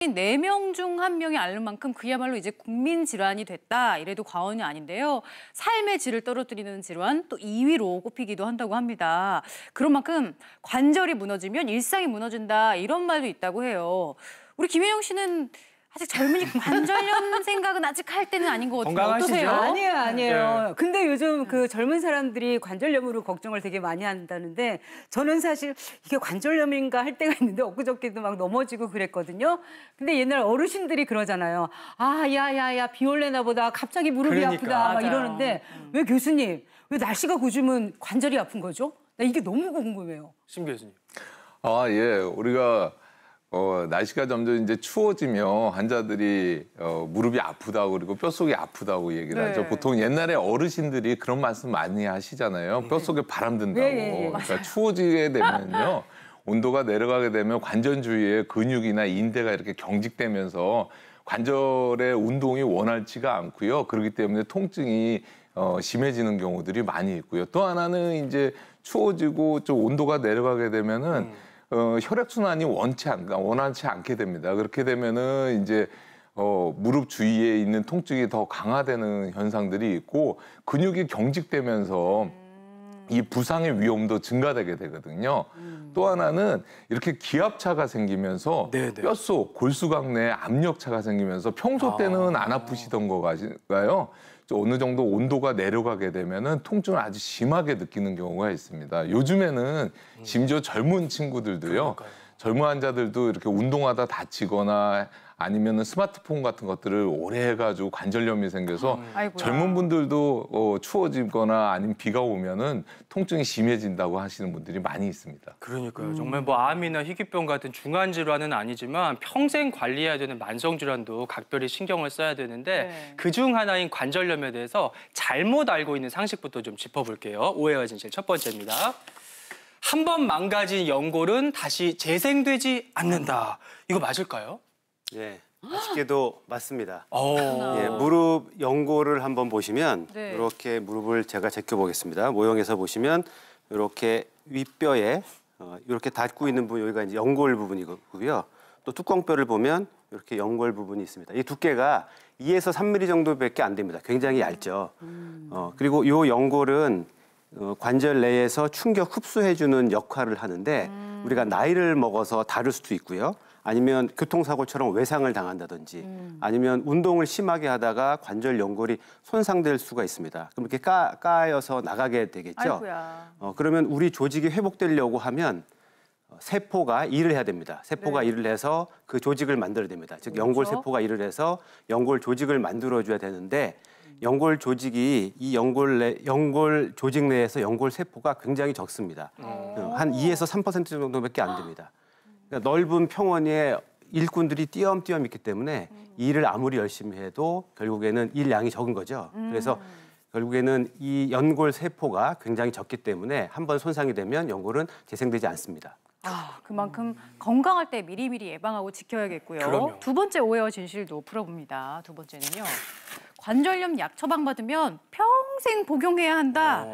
가족인 4명 중 1명이 앓는 만큼 그야말로 이제 국민 질환이 됐다 이래도 과언이 아닌데요. 삶의 질을 떨어뜨리는 질환 또 2위로 꼽히기도 한다고 합니다. 그런 만큼 관절이 무너지면 일상이 무너진다 이런 말도 있다고 해요. 우리 김혜영 씨는 아직 젊으니 관절염 생각은 아직 할 때는 아닌 것 같은데 어떠세요? 아니에요. 네. 근데 요즘 그 젊은 사람들이 관절염으로 걱정을 되게 많이 한다는데 저는 사실 이게 관절염인가 할 때가 있는데 엊그저께도 막 넘어지고 그랬거든요. 근데 옛날 어르신들이 그러잖아요. 아, 야야야 비 올래나 보다 갑자기 무릎이 아프다 막 이러는데 왜 교수님 왜 날씨가 고주면 관절이 아픈 거죠? 나 이게 너무 궁금해요. 심 교수님. 아, 예. 우리가 날씨가 점점 이제 추워지면 환자들이 무릎이 아프다고 그리고 뼛속이 아프다고 얘기를 하죠. 보통 옛날에 어르신들이 그런 말씀 많이 하시잖아요. 뼛속에 바람 든다고. 그러니까 추워지게 되면요. 온도가 내려가게 되면 관절 주위에 근육이나 인대가 이렇게 경직되면서 관절의 운동이 원활치가 않고요. 그렇기 때문에 통증이 심해지는 경우들이 많이 있고요. 또 하나는 이제 추워지고 좀 온도가 내려가게 되면은 혈액순환이 원활치 않게 됩니다. 그렇게 되면은 이제 무릎 주위에 있는 통증이 더 강화되는 현상들이 있고 근육이 경직되면서 이 부상의 위험도 증가되게 되거든요. 또 하나는 이렇게 기압차가 생기면서 뼛속, 골수각 내에 압력차가 생기면서 평소 때는 안 아프시던 거가요. 어느 정도 온도가 내려가게 되면은 통증을 아주 심하게 느끼는 경우가 있습니다. 요즘에는 심지어 젊은 친구들도요. 젊은 환자들도 이렇게 운동하다 다치거나 아니면은 스마트폰 같은 것들을 오래 해가지고 관절염이 생겨서 젊은 분들도 추워지거나 아니면 비가 오면은 통증이 심해진다고 하시는 분들이 많이 있습니다. 그러니까요. 정말 뭐 암이나 희귀병 같은 중한 질환은 아니지만 평생 관리해야 되는 만성 질환도 각별히 신경을 써야 되는데 그중 하나인 관절염에 대해서 잘못 알고 있는 상식부터 좀 짚어볼게요. 오해와 진실 첫 번째입니다. 한 번 망가진 연골은 다시 재생되지 않는다. 이거 맞을까요? 예, 아쉽게도 맞습니다. 예, 무릎 연골을 한번 보시면 이렇게 무릎을 제가 제껴보겠습니다. 모형에서 보시면 이렇게 윗뼈에 이렇게 닿고 있는 부분 여기가 이제 연골 부분이고요. 또 뚜껑뼈를 보면 이렇게 연골 부분이 있습니다. 이 두께가 2에서 3mm 정도밖에 안 됩니다. 굉장히 얇죠. 그리고 이 연골은 관절 내에서 충격 흡수해주는 역할을 하는데 우리가 나이를 먹어서 다를 수도 있고요. 아니면 교통사고처럼 외상을 당한다든지 아니면 운동을 심하게 하다가 관절 연골이 손상될 수가 있습니다. 그럼 이렇게 까여서 나가게 되겠죠. 그러면 우리 조직이 회복되려고 하면 세포가 일을 해야 됩니다. 세포가 일을 해서 그 조직을 만들어야 됩니다. 즉 연골 세포가 일을 해서 연골 조직을 만들어줘야 되는데 연골 조직이 이 연골 조직 내에서 연골 세포가 굉장히 적습니다. 한 2에서 3% 정도밖에 안 됩니다. 그러니까 넓은 평원에 일꾼들이 띄엄띄엄 있기 때문에 일을 아무리 열심히 해도 결국에는 일 양이 적은 거죠. 그래서 결국에는 이 연골 세포가 굉장히 적기 때문에 한번 손상이 되면 연골은 재생되지 않습니다. 그만큼 건강할 때 미리미리 예방하고 지켜야겠고요. 그럼요. 두 번째 오해와 진실도 풀어봅니다. 두 번째는요. 관절염 약 처방받으면 평생 복용해야 한다.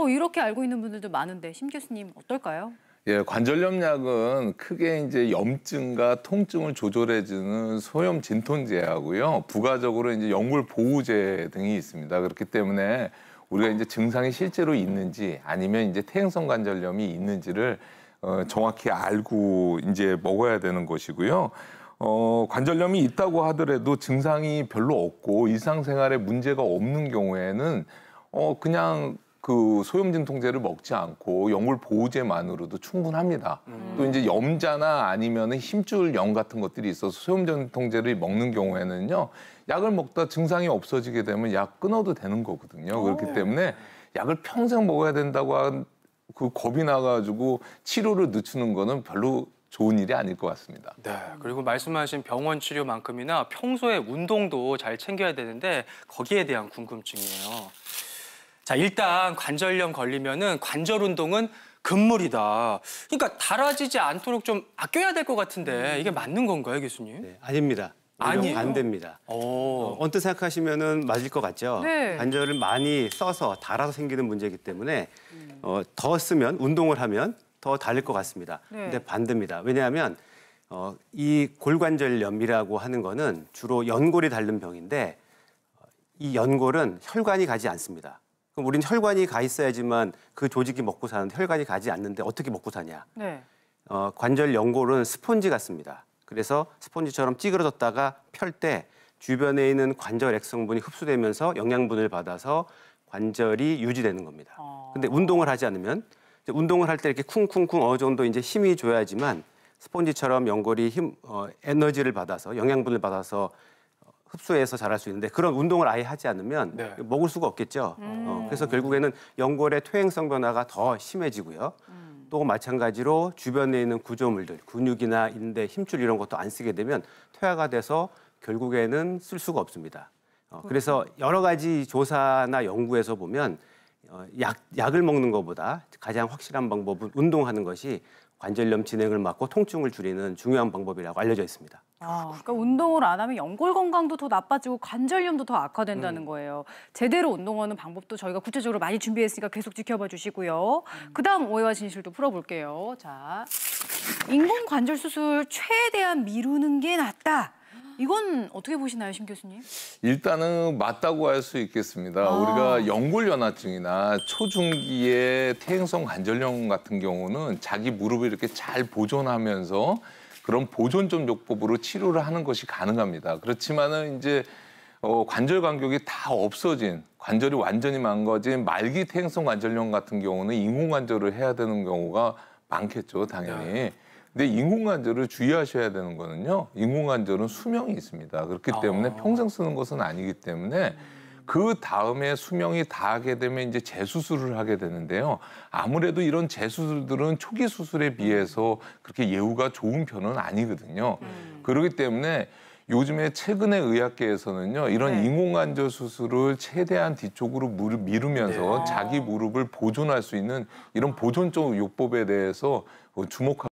이렇게 알고 있는 분들도 많은데 심 교수님 어떨까요? 예, 관절염 약은 크게 이제 염증과 통증을 조절해주는 소염 진통제하고요. 부가적으로 이제 연골 보호제 등이 있습니다. 그렇기 때문에 우리가 이제 증상이 실제로 있는지 아니면 이제 퇴행성 관절염이 있는지를 정확히 알고 이제 먹어야 되는 것이고요. 관절염이 있다고 하더라도 증상이 별로 없고 일상생활에 문제가 없는 경우에는 그냥 그 소염진통제를 먹지 않고 연골 보호제만으로도 충분합니다. 또 이제 염자나 아니면은 힘줄염 같은 것들이 있어서 소염진통제를 먹는 경우에는요, 약을 먹다 증상이 없어지게 되면 약 끊어도 되는 거거든요. 그렇기 때문에 약을 평생 먹어야 된다고 그 겁이 나가지고 치료를 늦추는 거는 별로 좋은 일이 아닐 것 같습니다. 네, 그리고 말씀하신 병원 치료만큼이나 평소에 운동도 잘 챙겨야 되는데 거기에 대한 궁금증이에요. 자, 일단 관절염 걸리면은 관절 운동은 금물이다. 그러니까 달아지지 않도록 좀 아껴야 될 것 같은데 이게 맞는 건가요, 교수님? 네, 아닙니다. 아니에요? 반대입니다. 언뜻 생각하시면은 맞을 것 같죠. 관절을 많이 써서 달아서 생기는 문제이기 때문에 더 쓰면 운동을 하면 더 달릴 것 같습니다. 근데 반대입니다. 왜냐하면 이 골관절염이라고 하는 거는 주로 연골이 닳는 병인데 이 연골은 혈관이 가지 않습니다. 그럼 우리는 혈관이 가 있어야지만 그 조직이 먹고 사는데 혈관이 가지 않는데 어떻게 먹고 사냐? 네. 관절 연골은 스폰지 같습니다. 그래서 스폰지처럼 찌그러졌다가 펼 때 주변에 있는 관절 액성분이 흡수되면서 영양분을 받아서 관절이 유지되는 겁니다. 근데 운동을 하지 않으면 운동을 할 때 이렇게 쿵쿵쿵 어느 정도 이제 힘이 줘야지만 스폰지처럼 연골이 에너지를 받아서 영양분을 받아서 흡수해서 자랄 수 있는데 그런 운동을 아예 하지 않으면 네. 먹을 수가 없겠죠. 그래서 결국에는 연골의 퇴행성 변화가 더 심해지고요. 또 마찬가지로 주변에 있는 구조물들, 근육이나 인대, 힘줄 이런 것도 안 쓰게 되면 퇴화가 돼서 결국에는 쓸 수가 없습니다. 그래서 여러 가지 조사나 연구에서 보면 약을 먹는 것보다 가장 확실한 방법은 운동하는 것이 관절염 진행을 막고 통증을 줄이는 중요한 방법이라고 알려져 있습니다. 그러니까 운동을 안 하면 연골 건강도 더 나빠지고 관절염도 더 악화된다는 거예요. 제대로 운동하는 방법도 저희가 구체적으로 많이 준비했으니까 계속 지켜봐 주시고요. 그다음 오해와 진실도 풀어볼게요. 자, 인공 관절 수술 최대한 미루는 게 낫다. 이건 어떻게 보시나요, 심 교수님? 일단은 맞다고 할 수 있겠습니다. 우리가 연골연화증이나 초중기의 퇴행성 관절염 같은 경우는 자기 무릎을 이렇게 잘 보존하면서 그런 보존점 요법으로 치료를 하는 것이 가능합니다. 그렇지만은 이제 관절 간격이 다 없어진 관절이 완전히 망가진 말기 퇴행성 관절염 같은 경우는 인공관절을 해야 되는 경우가 많겠죠, 당연히. 근데 인공관절을 주의하셔야 되는 거는요. 인공관절은 수명이 있습니다. 그렇기 때문에 평생 쓰는 것은 아니기 때문에 그 다음에 수명이 다하게 되면 이제 재수술을 하게 되는데요. 아무래도 이런 재수술들은 초기 수술에 비해서 그렇게 예후가 좋은 편은 아니거든요. 그렇기 때문에 요즘에 최근의 의학계에서는요. 이런 인공관절 수술을 최대한 뒤쪽으로 미루면서 자기 무릎을 보존할 수 있는 이런 보존적 요법에 대해서 주목하고